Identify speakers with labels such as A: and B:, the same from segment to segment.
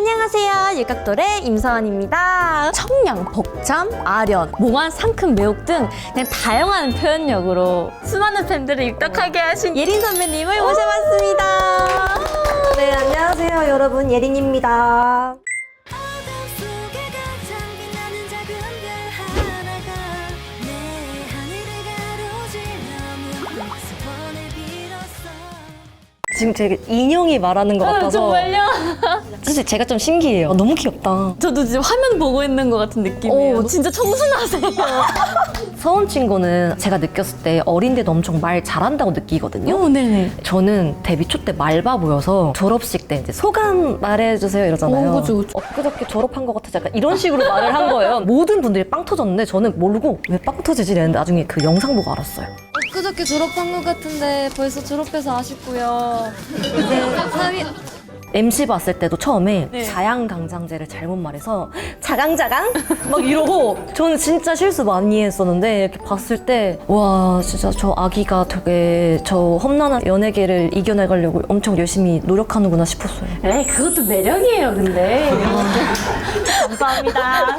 A: 안녕하세요. 육각돌의 임서원입니다. 청량, 벅참, 아련, 몽환, 상큼, 매혹 등 그냥 다양한 표현력으로 수많은 팬들을 입덕하게 하신 예린 선배님을 모셔봤습니다.
B: 네, 안녕하세요 여러분, 예린입니다. 지금 되게 인형이 말하는 것 같아서
A: 정말요?
B: 사실 제가 좀 신기해요. 너무 귀엽다.
A: 저도 지금 화면 보고 있는 것 같은 느낌이에요. 진짜 청순하세요.
B: 서원 친구는 제가 느꼈을 때 어린데도 엄청 말 잘한다고 느끼거든요.
A: 네네.
B: 저는 데뷔 초 때 말바 보여서 졸업식 때 이제 소감 말해주세요 이러잖아요.
A: 그죠.
B: 엊그저께 졸업한 것 같아, 약간 이런 식으로 말을 한 거예요. 모든 분들이 빵 터졌는데 저는 모르고 왜 빵 터지지 이랬는데 나중에 그 영상 보고 알았어요.
C: 엊그저께 졸업한 것 같은데 벌써 졸업해서 아쉽고요. 이제 사위
B: MC 봤을 때도 처음에
A: 네.
B: 자양강장제를 잘못 말해서 자강자강? 막 이러고 저는 진짜 실수 많이 했었는데 이렇게 봤을 때 와 진짜 저 아기가 되게 저 험난한 연예계를 이겨나가려고 엄청 열심히 노력하는구나 싶었어요.
A: 에이, 그것도 매력이에요, 근데. 감사합니다.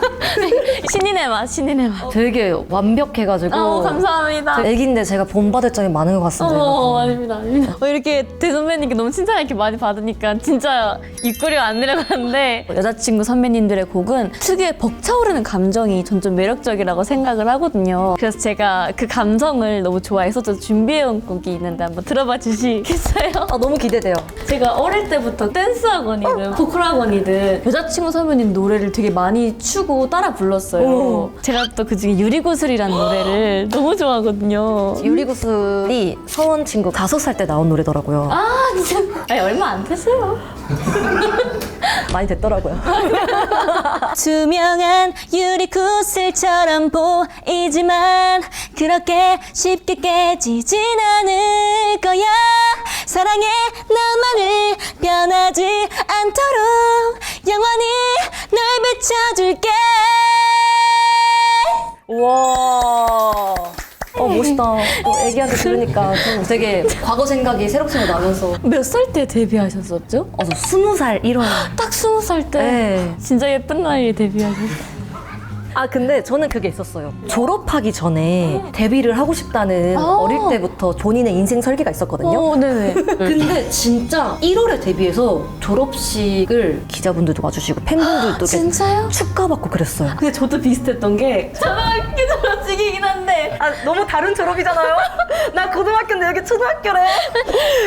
A: 신인의 맛, 신인의 맛.
B: 되게 완벽해가지고
A: 감사합니다.
B: 애기인데 제가 본받을 점이 많은 것 같습니다.
A: 아닙니다, 아닙니다. 이렇게 대선배님께 너무 칭찬을 이렇게 많이 받으니까 진짜 입꼬리가 안 내려가는데 여자친구 선배님들의 곡은 특유의 벅차오르는 감정이 전 좀 매력적이라고 생각을 하거든요. 그래서 제가 그 감성을 너무 좋아해서 저 준비해온 곡이 있는데 한번 들어봐 주시겠어요?
B: 아, 너무 기대돼요.
A: 제가 어릴 때부터 댄스 학원이든 보컬 학원이든 여자친구 선배님 노래를 되게 많이 추고 따라 불렀어요. 제가 또 그중에 유리구슬이라는 노래를 너무 좋아하거든요.
B: 유리구슬이 서원 친구 5살 때 나온 노래더라고요.
A: 진짜 아니, 얼마 안 됐어요.
B: 많이 됐더라고요.
A: 투명한 유리구슬처럼 보이지만 그렇게 쉽게 깨지진 않을 거야. 사랑해 너만을 변하지 않도록 영원히 널 비춰줄게.
B: 우와. 멋있다. 또 애기한테 들으니까 좀 되게 과거 생각이 새록새록 나면서.
A: 몇 살 때 데뷔하셨었죠?
B: 저 20살 1월.
A: 딱 20살 때.
B: 네.
A: 진짜 예쁜 나이에 데뷔하셨어요.
B: 아, 근데 저는 그게 있었어요. 졸업하기 전에 데뷔를 하고 싶다는 어릴 때부터 본인의 인생 설계가 있었거든요.
A: 네네.
B: 근데 진짜 1월에 데뷔해서 졸업식을 기자분들도 와주시고 팬분들도 이렇게
A: 진짜요?
B: 축하받고 그랬어요.
A: 근데 저도 비슷했던 게 초등학교 졸업식이긴 한데
B: 아, 너무 다른 졸업이잖아요. 나 고등학교인데 여기 초등학교래.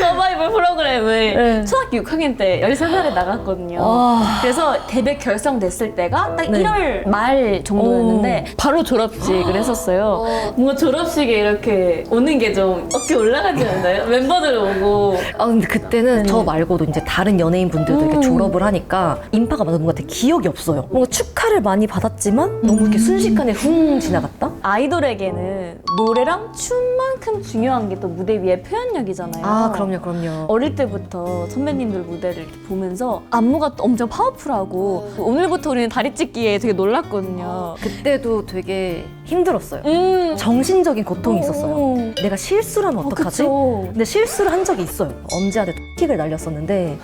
A: 서바이벌 프로그램을
B: 네.
A: 초등학교 6학년 때 13살에 나갔거든요.
B: 와.
A: 그래서 데뷔 결성됐을 때가 딱
B: 네.
A: 1월 말 정도였는데 바로 졸업식을 했었어요. 뭔가 졸업식에 이렇게 오는 게 좀 어깨 올라가지 않나요? 멤버들 오고.
B: 아, 근데 그때는 저 말고도 이제 다른 연예인 분들도 이렇게 졸업을 하니까 인파가 많아서 뭔가 되게 기억이 없어요. 뭔가 축하를 많이 받았지만 너무 이렇게 순식간에 훅 지나갔다?
A: 아이돌에게는 노래랑 춤만큼 중요한 게 또 무대 위의 표현력이잖아요.
B: 아, 그럼요.
A: 어릴 때부터 선배님들 무대를 이렇게 보면서 안무가 또 엄청 파워풀하고 오늘부터 우리는 다리 찢기에 되게 놀랐거든요.
B: 그때도 되게 힘들었어요. 정신적인 고통이 있었어요. 내가 실수를 하면 어떡하지?
A: 그쵸.
B: 근데 실수를 한 적이 있어요. 엄지한테 킥을 날렸었는데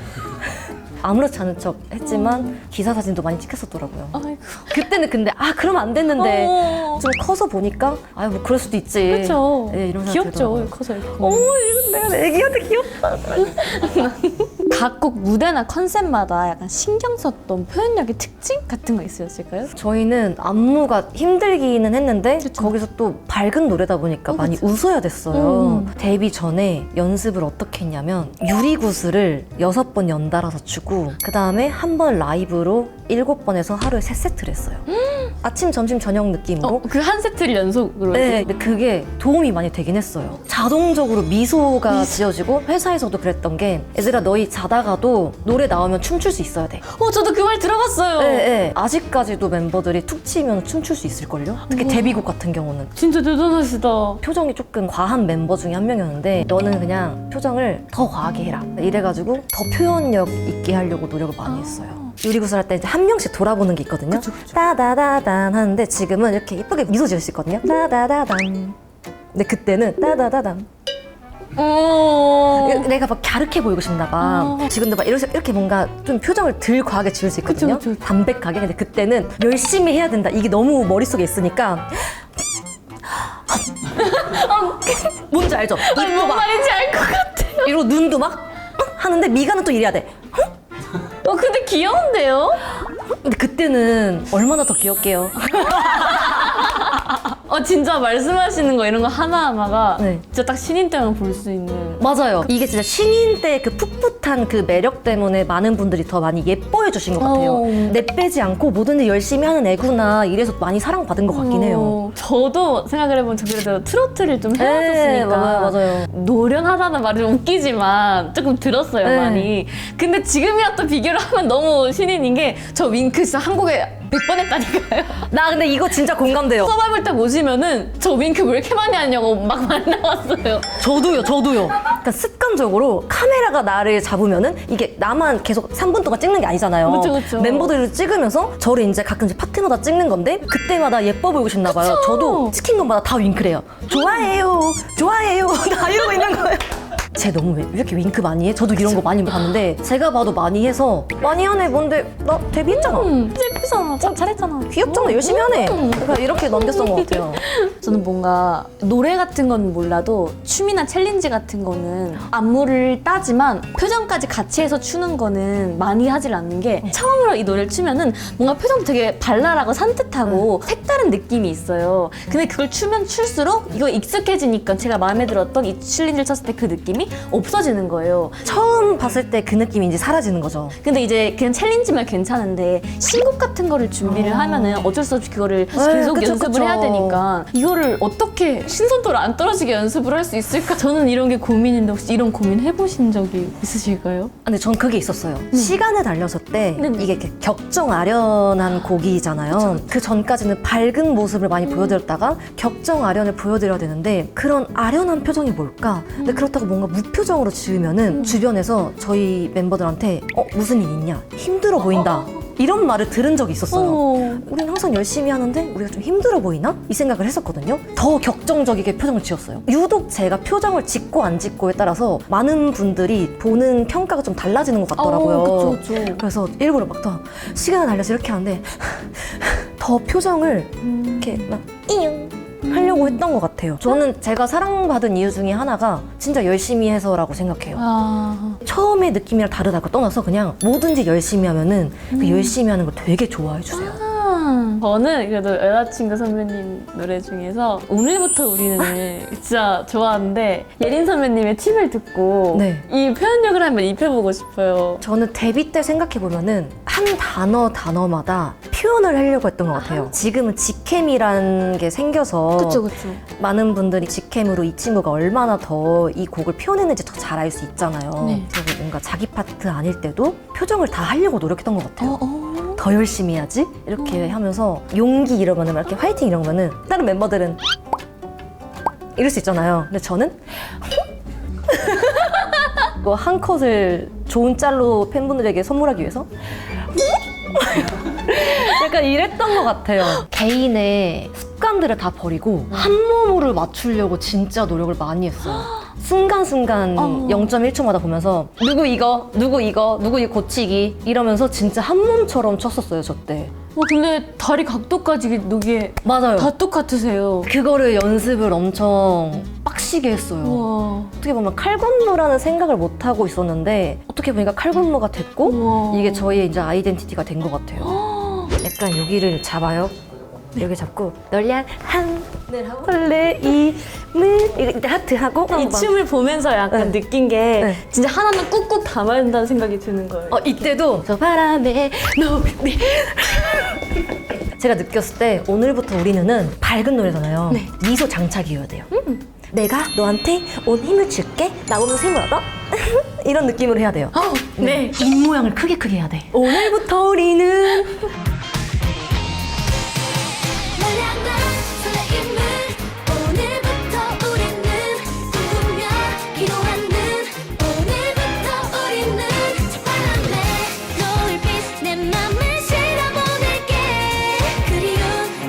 B: 아무렇지 않은 척 했지만 기사 사진도 많이 찍혔었더라고요.
A: 아이고.
B: 그때는 근데 그러면 안 됐는데
A: 어.
B: 좀 커서 보니까 뭐 그럴 수도 있지.
A: 그렇죠.
B: 네, 이런 생각
A: 귀엽죠.
B: 들더라고요.
A: 커서 이렇게.
B: 내가 애기한테 귀엽다.
A: 각곡 무대나 컨셉마다 약간 신경 썼던 표현력의 특징 같은 거 있으실까요?
B: 저희는 안무가 힘들기는 했는데 거기서 또 밝은 노래다 보니까 많이 웃어야 됐어요. 데뷔 전에 연습을 어떻게 했냐면 유리구슬을 6번 연달아서 추고 그 다음에 한 번 라이브로 7번에서 하루에 3세트를 했어요. 아침, 점심, 저녁 느낌으로.
A: 그 한 세트를 연속으로.
B: 네, 근데 그게 도움이 많이 되긴 했어요. 자동적으로 미소가 지어지고 회사에서도 그랬던 게 얘들아 너희 자다가도 노래 나오면 춤출 수 있어야 돼.
A: 저도 그 말 들어봤어요.
B: 네. 아직까지도 멤버들이 툭 치면 춤출 수 있을걸요? 특히 데뷔곡 같은 경우는.
A: 진짜 대단하시다.
B: 표정이 조금 과한 멤버 중에 한 명이었는데 너는 그냥 표정을 더 과하게 해라. 이래가지고 더 표현력 있게 하려고 노력을 많이 했어요. 유리구슬 할 때 이제 한 명씩 돌아보는 게 있거든요. 따다다단 하는데 지금은 이렇게 예쁘게 미소 지을 수 있거든요. 따다다단. 근데 그때는 따다다단. 내가 막 갸륵해 보이고 싶나 봐. 지금도 막 이렇게 뭔가 좀 표정을 덜 과하게 지을 수 있거든요.
A: 그쵸, 그쵸.
B: 담백하게. 근데 그때는 열심히 해야 된다. 이게 너무 머릿속에 있으니까. 뭔지 알죠?
A: 뭔
B: 입도 막
A: 말인지 알 것 같아요.
B: 이러고 눈도 막 하는데 미간은 또 이래야 돼.
A: 근데 귀여운데요?
B: 근데 그때는 얼마나 더 귀엽게요.
A: 진짜 말씀하시는 거 이런 거 하나하나가
B: 네.
A: 진짜 딱 신인 때만 볼 수 있는.
B: 맞아요. 이게 진짜 신인 때 그 풋풋한 그 매력 때문에 많은 분들이 더 많이 예뻐해 주신 것 같아요. 내빼지 않고 뭐든지 열심히 하는 애구나 이래서 많이 사랑받은 것 같긴 해요.
A: 저도 생각을 해보면 저 그래도 트로트를 좀 해왔었으니까
B: 맞아요.
A: 노련하다는 말이 좀 웃기지만 조금 들었어요,
B: 네.
A: 많이. 근데 지금이랑 또 비교를 하면 너무 신인인 게 저 윙크 진짜 한국에 100번 했다니까요.
B: 나 근데 이거 진짜 공감돼요.
A: 서바이벌 때 보시면은 저 윙크 왜 이렇게 많이 하냐고 막 많이 나왔어요.
B: 저도요. 그러니까 습관적으로 카메라가 나를 잡으면은 이게 나만 계속 3분 동안 찍는 게 아니잖아요.
A: 그쵸.
B: 멤버들을 찍으면서 저를 이제 가끔씩 파트마다 찍는 건데 그때마다 예뻐 보이고 싶나 봐요. 저도 찍힌 것마다 다 윙크래요. 좋아해요. 다 이러고 있는 거예요. 쟤 너무 왜 이렇게 윙크 많이 해? 저도 이런 거 많이 봤는데 제가 봐도 많이 해서 많이 하네 뭔데 나 데뷔했잖아.
A: 예쁘잖아. 참 잘했잖아.
B: 귀엽잖아. 열심히 하네. 그러니까 이렇게 넘겼던 것 같아요.
A: 저는 뭔가 노래 같은 건 몰라도 춤이나 챌린지 같은 거는 안무를 따지만 표정까지 같이 해서 추는 거는 많이 하질 않는 게 처음으로 이 노래를 추면은 뭔가 표정도 되게 발랄하고 산뜻하고 색다른 느낌이 있어요. 근데 그걸 추면 출수록 이거 익숙해지니까 제가 마음에 들었던 이 챌린지를 쳤을 때 그 느낌이 없어지는 거예요.
B: 처음 봤을 때 그 느낌이 이제 사라지는 거죠.
A: 근데 이제 그냥 챌린지면 괜찮은데 신곡 같은 거를 준비를 하면은 어쩔 수 없이 그거를 계속
B: 그쵸,
A: 연습을
B: 그쵸.
A: 해야 되니까 이거를 어떻게 신선도를 안 떨어지게 연습을 할 수 있을까? 저는 이런 게 고민인데 혹시 이런 고민 해보신 적이 있으실까요?
B: 근데 전 그게 있었어요. 시간을 달렸을 때
A: 네.
B: 이게 이렇게 격정 아련한 곡이잖아요. 그 전까지는 밝은 모습을 많이 보여드렸다가 격정 아련을 보여드려야 되는데 그런 아련한 표정이 뭘까? 근데 그렇다고 뭔가 무표정으로 지으면은 주변에서 저희 멤버들한테 무슨 일 있냐? 힘들어 보인다. 이런 말을 들은 적이 있었어요. 우리는 항상 열심히 하는데 우리가 좀 힘들어 보이나? 이 생각을 했었거든요. 더 격정적이게 표정을 지었어요. 유독 제가 표정을 짓고 안 짓고에 따라서 많은 분들이 보는 평가가 좀 달라지는 것 같더라고요.
A: 그쵸.
B: 그래서 일부러 막 더 시간을 달려서 이렇게 하는데 더 표정을 이렇게 막 이응 하려고 했던 것 같아요. 저는 제가 사랑받은 이유 중에 하나가 진짜 열심히 해서라고 생각해요. 처음의 느낌이랑 다르다고 떠나서 그냥 뭐든지 열심히 하면은 그 열심히 하는 걸 되게 좋아해 주세요.
A: 저는 그래도 여자친구 선배님 노래 중에서 오늘부터 우리는 진짜 좋아하는데 예린 선배님의 팁을 듣고
B: 네.
A: 이 표현력을 한번 입혀보고 싶어요.
B: 저는 데뷔 때 생각해보면은 한 단어마다 표현을 하려고 했던 것 같아요. 지금은 직캠이라는 게 생겨서
A: 그쵸.
B: 많은 분들이 직캠으로 이 친구가 얼마나 더 이 곡을 표현했는지 더 잘 알 수 있잖아요.
A: 네.
B: 그래서 뭔가 자기 파트 아닐 때도 표정을 다 하려고 노력했던 것 같아요. 더 열심히 해야지 이렇게 하면서 용기 이러면은 막 이렇게 화이팅 이러면은 다른 멤버들은 이럴 수 있잖아요. 근데 저는 뭐 한 컷을 좋은 짤로 팬분들에게 선물하기 위해서 약간 이랬던 것 같아요. 개인의 습관들을 다 버리고 한 몸으로 맞추려고 진짜 노력을 많이 했어요. 순간순간 0.1초마다 보면서 누구 이거 고치기 이러면서 진짜 한 몸처럼 쳤었어요, 저 때.
A: 근데 다리 각도까지 이게
B: 맞아요.
A: 다 똑같으세요.
B: 그거를 연습을 엄청 빡시게 했어요.
A: 우와.
B: 어떻게 보면 칼군무라는 생각을 못 하고 있었는데 어떻게 보니까 칼군무가 됐고
A: 우와.
B: 이게 저희의 이제 아이덴티티가 된 것 같아요. 약간 여기를 잡아요. 여기 잡고 널 향한 설레임을 이때 하트 하고
A: 이 춤을 보면서 약간
B: 네.
A: 느낀 게
B: 네.
A: 진짜 하나는 꾹꾹 담아야 된다는 생각이 드는 거예요.
B: 이때도 저 바람에 너비 제가 느꼈을 때 오늘부터 우리는 밝은 노래잖아요.
A: 네.
B: 미소 장착이어야 돼요. 내가 너한테 온 힘을 줄게. 나보면서 힘을 얻어. 이런 느낌으로 해야 돼요.
A: 네.
B: 입 모양을 크게 해야 돼. 오늘부터 우리는
D: 오늘부터 우리는 꿈꾸며 기도하는 오늘부터 우리는 찬바람에 노을빛 내 맘을 실어보낼게 그리운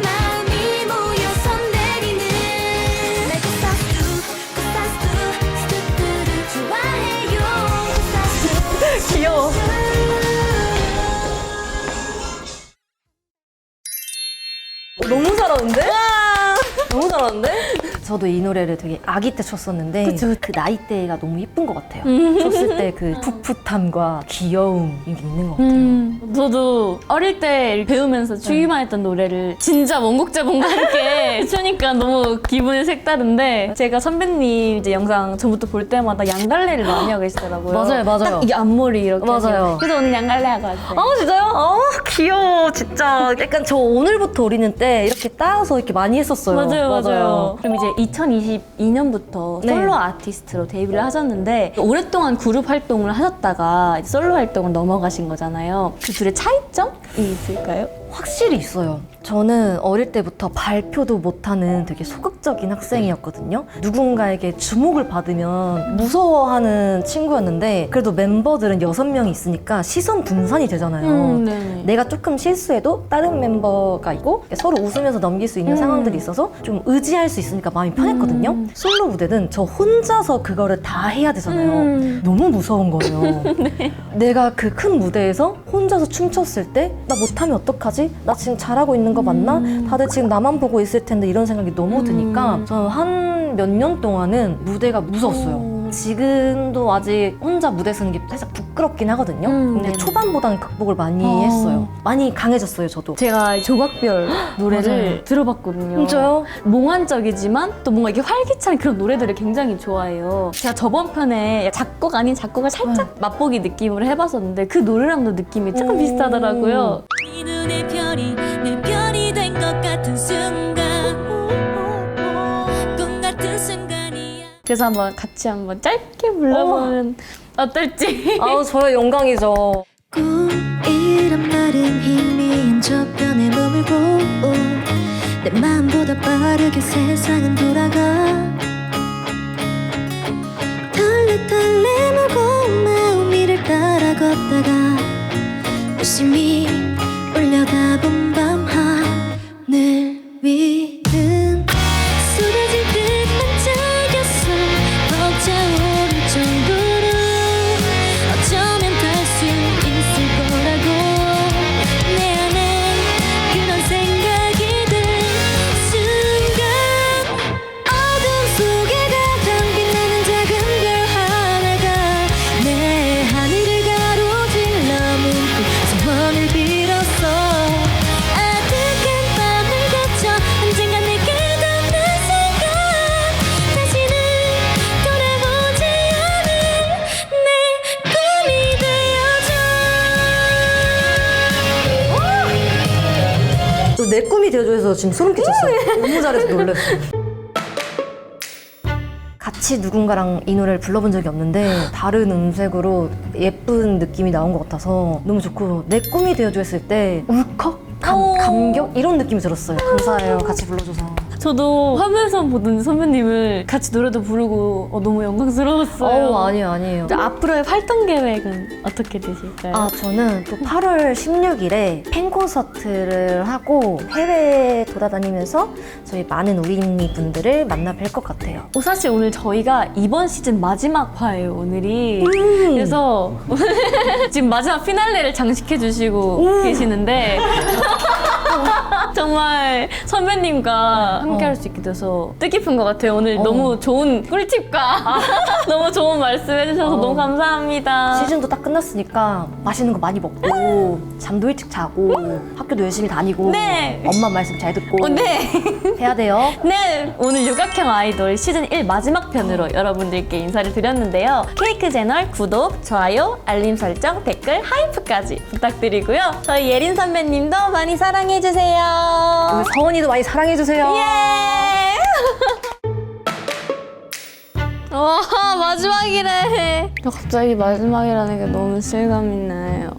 D: 마음이 모여서 내리는 Like a stars do, stars do,
B: 너무 잘하는데? 너무 잘하는데? 저도 이 노래를 되게 아기 때 췄었는데
A: 그쵸.
B: 그 나이대가 너무 이쁜 것 같아요. 췄을 때 그 풋풋함과 귀여움 이게 있는 것 같아요.
A: 저도 어릴 때 배우면서 추기만 했던 노래를 진짜 원곡자분과 함께 추니까 너무 기분이 색다른데 제가 선배님 이제 영상 전부터 볼 때마다 양갈래를 많이 하고 계시더라고요.
B: 맞아요, 맞아요.
A: 딱 이게 앞머리 이렇게.
B: 맞아요.
A: 하시고. 그래서 오늘 양갈래 하고 왔어요.
B: 아 진짜요? 아 귀여워 진짜. 약간 저 오늘부터 어리는 때 이렇게 따서 이렇게 많이 했었어요.
A: 맞아요. 그럼 이제 2022년부터
B: 네.
A: 솔로 아티스트로 데뷔를 하셨는데 오랫동안 그룹 활동을 하셨다가 이제 솔로 활동을 넘어가신 거잖아요. 그 둘의 차이점이 있을까요?
B: 확실히 있어요. 저는 어릴 때부터 발표도 못하는 되게 소극적인 학생이었거든요. 누군가에게 주목을 받으면 무서워하는 친구였는데 그래도 멤버들은 6명이 있으니까 시선 분산이 되잖아요.
A: 네.
B: 내가 조금 실수해도 다른 멤버가 있고 서로 웃으면서 넘길 수 있는 상황들이 있어서 좀 의지할 수 있으니까 마음이 편했거든요. 솔로 무대는 저 혼자서 그거를 다 해야 되잖아요. 너무 무서운 거예요. 내가 그 큰 무대에서 혼자서 춤췄을 때 나 못하면 어떡하지? 나 지금 잘하고 있는 거 맞나? 다들 지금 나만 보고 있을 텐데 이런 생각이 너무 드니까 저는 한 몇 년 동안은 무대가 무서웠어요. 지금도 아직 혼자 무대 서는 게 살짝 부끄럽긴 하거든요. 근데
A: 네네.
B: 초반보다는 극복을 많이 했어요. 많이 강해졌어요, 저도.
A: 제가 조각별 노래를
B: 맞아요.
A: 들어봤거든요.
B: 진짜요?
A: 몽환적이지만 또 뭔가 이게 활기찬 그런 노래들을 굉장히 좋아해요. 제가 저번 편에 작곡 아닌 작곡을 살짝 맛보기 느낌으로 해봤었는데 그 노래랑도 느낌이 조금 비슷하더라고요.
D: 네 눈의 별이 내 별이 된 것 같은 순간 꿈 같은 순간이야.
A: 그래서 한번 짧게 불러보면 어떨지.
B: 아우, 저의 영광이죠.
D: 꿈이란 말은 희미한 저편에 머물고 내 마음보다 빠르게 세상은 돌아가 털레털레 무거운 마음 위를 따라 걷다가 무심히 올려다본 밤 하늘 위는 쏟아질 듯 반짝였어 벅차오를 정도로 어쩌면 달 수 있을 거라고 내 안에 그런 생각이 든 순간 어둠 속에 가장 빛나는 작은 별 하나가 내 하늘을 가로질러 문득 소원을 빌었어 아득한 밤을 거쳐 언젠가 내게 닿는 순간 다시는 돌아보지 않을 내 꿈이 되어줘.
B: 또 내 꿈이 되어줘서 지금 소름 끼쳤어요. 너무 잘해서 놀랐어요. 같이 누군가랑 이 노래를 불러본 적이 없는데 다른 음색으로 예쁜 느낌이 나온 것 같아서 너무 좋고 내 꿈이 되어줘 했을 때 울컥? 감격? 이런 느낌이 들었어요. 감사해요. 같이 불러줘서.
A: 저도 화면에서 보던 선배님을 같이 노래도 부르고 너무 영광스러웠어요.
B: 아니에요.
A: 이제 앞으로의 활동 계획은 어떻게 되실까요?
B: 아, 저는 또 8월 16일에 팬 콘서트를 하고 해외 돌아다니면서 저희 많은 우리미 분들을 만나 뵐 것 같아요.
A: 사실 오늘 저희가 이번 시즌 마지막 화예요, 오늘이. 그래서 지금 마지막 피날레를 장식해 주시고 계시는데 정말 선배님과 함께 할 수 있게 돼서 뜻깊은 것 같아요. 오늘 너무 좋은 꿀팁과 너무 좋은 말씀 해주셔서 너무 감사합니다.
B: 시즌도 딱 끝났으니까 맛있는 거 많이 먹고 잠도 일찍 자고 학교도 열심히 다니고
A: 네.
B: 엄마 말씀 잘 듣고
A: 네.
B: 해야 돼요.
A: 네, 오늘 육각형 아이돌 시즌 1 마지막 편으로 여러분들께 인사를 드렸는데요. 케이크 채널 구독, 좋아요, 알림 설정, 댓글, 하이프까지 부탁드리고요. 저희 예린 선배님도 많이 사랑해주세요.
B: 우리 서원이도 많이 사랑해주세요.
A: 예! 와, 마지막이래. 갑자기 마지막이라는 게 너무 실감이 나요.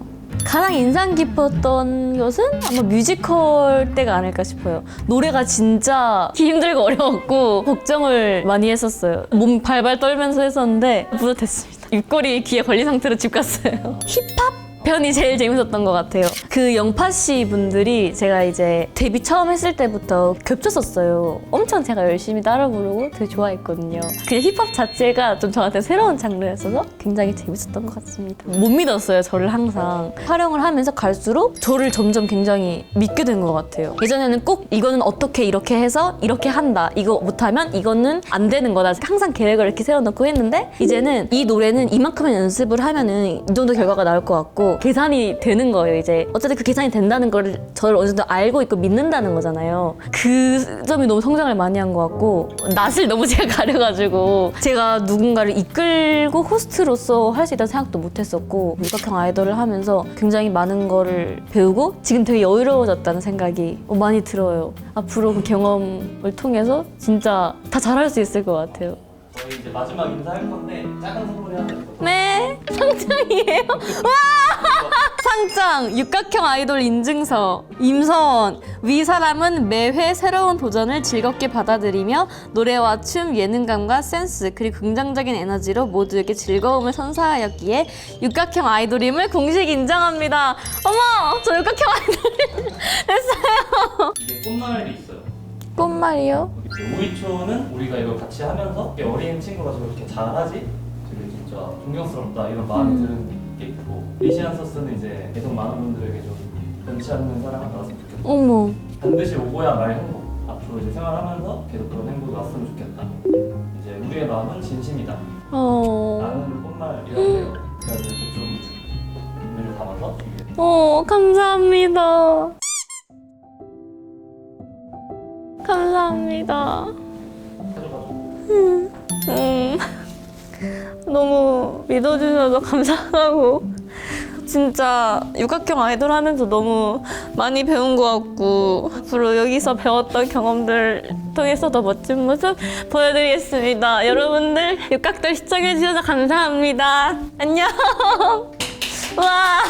A: 가장 인상 깊었던 것은 아마 뮤지컬 때가 아닐까 싶어요. 노래가 진짜 힘들고 어려웠고 걱정을 많이 했었어요. 몸 발발 떨면서 했었는데 뿌듯했습니다. 입꼬리 귀에 걸린 상태로 집 갔어요. 힙합? 편이 제일 재밌었던 것 같아요. 그 영파씨 분들이 제가 이제 데뷔 처음 했을 때부터 겹쳤었어요. 엄청 제가 열심히 따라 부르고 되게 좋아했거든요. 그 힙합 자체가 좀 저한테 새로운 장르였어서 굉장히 재밌었던 것 같습니다. 못 믿었어요, 저를 항상. 활용을 하면서 갈수록 저를 점점 굉장히 믿게 된 것 같아요. 예전에는 꼭 이거는 어떻게 이렇게 해서 이렇게 한다. 이거 못하면 이거는 안 되는 거다. 항상 계획을 이렇게 세워놓고 했는데 이제는 이 노래는 이만큼의 연습을 하면은 이 정도 결과가 나올 것 같고 계산이 되는 거예요. 이제 어쨌든 그 계산이 된다는 걸 저를 어느 정도 알고 있고 믿는다는 거잖아요. 그 점이 너무 성장을 많이 한 것 같고 낯을 너무 제가 가려가지고 제가 누군가를 이끌고 호스트로서 할 수 있다는 생각도 못했었고 육각형 아이돌을 하면서 굉장히 많은 거를 배우고 지금 되게 여유로워졌다는 생각이 많이 들어요. 앞으로 그 경험을 통해서 진짜 다 잘할 수 있을 것 같아요.
E: 저희 이제 마지막 인사할 건데 작은 선물이 하나 있거든요.
A: 네, 상장이에요. 와! 상장, 육각형 아이돌 인증서. 임서원, 위 사람은 매회 새로운 도전을 즐겁게 받아들이며 노래와 춤, 예능감과 센스, 그리고 긍정적인 에너지로 모두에게 즐거움을 선사하였기에 육각형 아이돌임을 공식 인정합니다. 어머, 저 육각형 아이돌 됐어요.
E: 이게 꽃말이 있어요.
A: 꽃말이요?
E: 오이초는 우리가 이걸 같이 하면서 이게 어린 친구가 저렇게 잘하지? 되게 진짜 존경스럽다 이런 마음이 드는 게 있고 리시안 소스는 이제 계속 많은 분들에게 좀 변치 않는 사랑을 받았으면 좋겠다.
A: 어머.
E: 반드시 오고야 말 행복. 앞으로 이제 생활하면서 계속 그런 행복이 왔으면 좋겠다. 이제 우리의 마음은 진심이다. 라는 꽃말이라고요. 그래서 이렇게 좀 의미를 담아서 준비했어요.
A: 감사합니다. 감사합니다. 너무 믿어주셔서 감사하고 진짜 육각형 아이돌 하면서 너무 많이 배운 것 같고 앞으로 여기서 배웠던 경험들 통해서 더 멋진 모습 보여드리겠습니다. 여러분들 육각들 시청해주셔서 감사합니다. 안녕. 와.